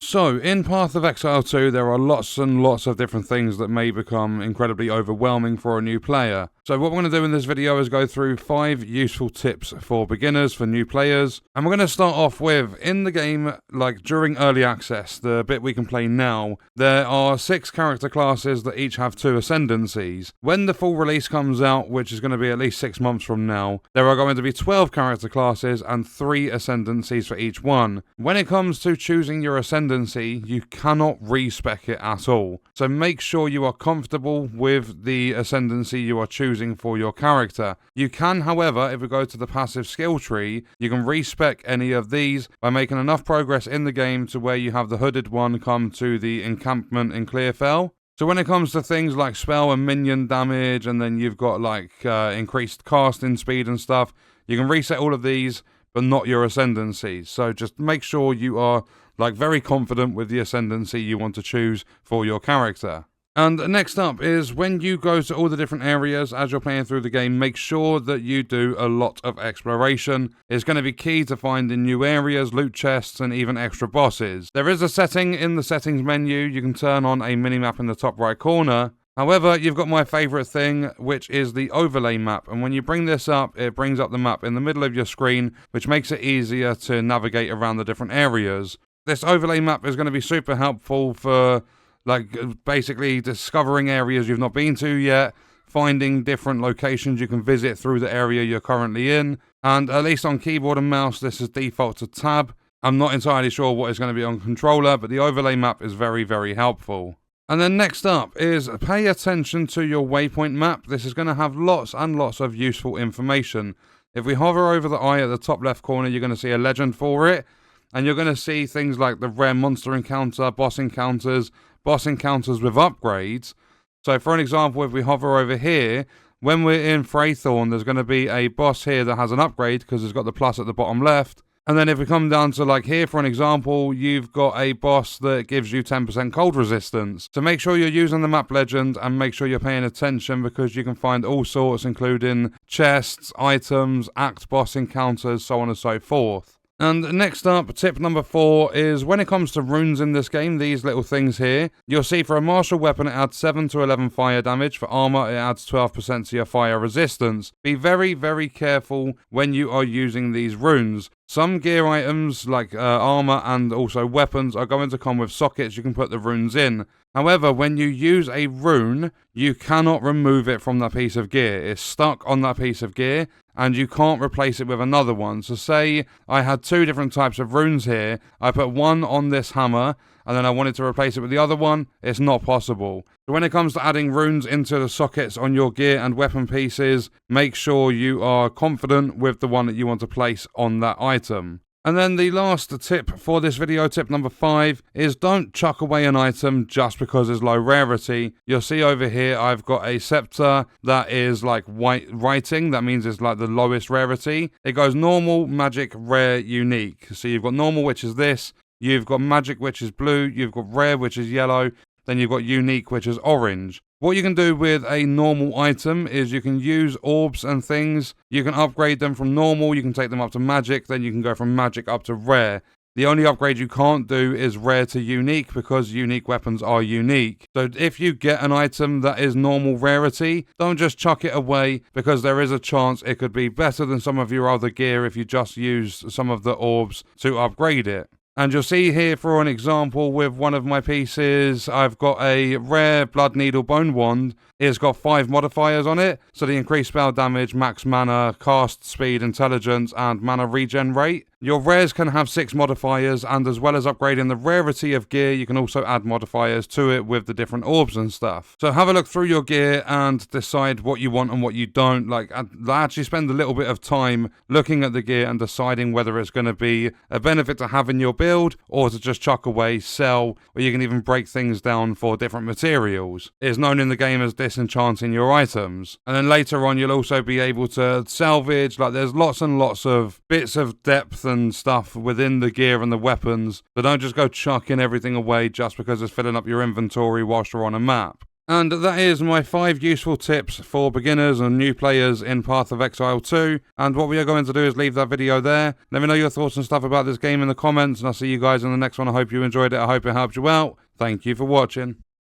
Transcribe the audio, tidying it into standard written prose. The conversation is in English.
So, in Path of Exile 2, there are lots and lots of different things that may become incredibly overwhelming for a new player. So what we're going to do in this video is go through 5 useful tips for beginners, for new players. And we're going to start off with, in the game, like during early access, the bit we can play now, there are 6 character classes that each have 2 ascendancies. When the full release comes out, which is going to be at least 6 months from now, there are going to be 12 character classes and 3 ascendancies for each one. When it comes to choosing your ascendancy, you cannot respec it at all. So make sure you are comfortable with the ascendancy you are choosing for your character. You can, however, if we go to the passive skill tree, you can respec any of these by making enough progress in the game to where you have the hooded one come to the encampment in Clearfell. So when it comes to things like spell and minion damage, and then you've got like increased casting speed and stuff, you can reset all of these, but not your ascendancies. So just make sure you are like very confident with the ascendancy you want to choose for your character. And next up is when you go to all the different areas as you're playing through the game, make sure that you do a lot of exploration. It's going to be key to finding new areas, loot chests, and even extra bosses. There is a setting in the settings menu. You can turn on a minimap in the top right corner. However, you've got my favourite thing, which is the overlay map. And when you bring this up, it brings up the map in the middle of your screen, which makes it easier to navigate around the different areas. This overlay map is going to be super helpful for like basically discovering areas you've not been to yet, finding different locations you can visit through the area you're currently in, and at least on keyboard and mouse this is default to tab. I'm not entirely sure what is going to be on controller, but the overlay map is very, very helpful. And then next up is pay attention to your waypoint map. This is going to have lots and lots of useful information. If we hover over the eye at the top left corner, you're going to see a legend for it, and you're going to see things like the rare monster encounter, boss encounters with upgrades. So for an example, if we hover over here, when we're in Freythorn, there's going to be a boss here that has an upgrade because it's got the plus at the bottom left. And then if we come down to like here, for an example, you've got a boss that gives you 10% cold resistance. So make sure you're using the map legend and make sure you're paying attention, because you can find all sorts, including chests, items, act boss encounters, so on and so forth. And next up, tip number 4 is when it comes to runes in this game, these little things here, you'll see for a martial weapon it adds 7 to 11 fire damage, for armor it adds 12% to your fire resistance. Be very, very careful when you are using these runes. Some gear items like armor and also weapons are going to come with sockets you can put the runes in. However, when you use a rune, you cannot remove it from that piece of gear. It's stuck on that piece of gear, and you can't replace it with another one. So say I had 2 different types of runes here. I put one on this hammer, and then I wanted to replace it with the other one. It's not possible. So when it comes to adding runes into the sockets on your gear and weapon pieces, make sure you are confident with the one that you want to place on that item. And then the last tip for this video, tip number 5, is don't chuck away an item just because it's low rarity. You'll see over here I've got a scepter that is like white writing. That means it's like the lowest rarity. It goes normal, magic, rare, unique. So you've got normal, which is this. You've got magic, which is blue. You've got rare, which is yellow. Then you've got unique, which is orange. What you can do with a normal item is you can use orbs and things. You can upgrade them from normal, you can take them up to magic, then you can go from magic up to rare. The only upgrade you can't do is rare to unique, because unique weapons are unique. So if you get an item that is normal rarity, don't just chuck it away, because there is a chance it could be better than some of your other gear if you just use some of the orbs to upgrade it. And you'll see here, for an example, with one of my pieces, I've got a rare Blood Needle Bone Wand. It's got 5 modifiers on it, so the increased spell damage, max mana, cast speed, intelligence, and mana regen rate. Your rares can have 6 modifiers, and as well as upgrading the rarity of gear, you can also add modifiers to it with the different orbs and stuff. So have a look through your gear and decide what you want and what you don't. Like, actually spend a little bit of time looking at the gear and deciding whether it's going to be a benefit to have in your build, or to just chuck away, sell, or you can even break things down for different materials. It's known in the game as disenchanting your items. And then later on, you'll also be able to salvage. Like, there's lots and lots of bits of depth and stuff within the gear and the weapons, so don't just go chucking everything away just because it's filling up your inventory whilst you're on a map. And that is my 5 useful tips for beginners and new players in Path of Exile 2. And what we are going to do is leave that video there. Let me know your thoughts and stuff about this game in the comments, and I'll see you guys in the next one. I hope you enjoyed it. I hope it helped you out. Thank you for watching.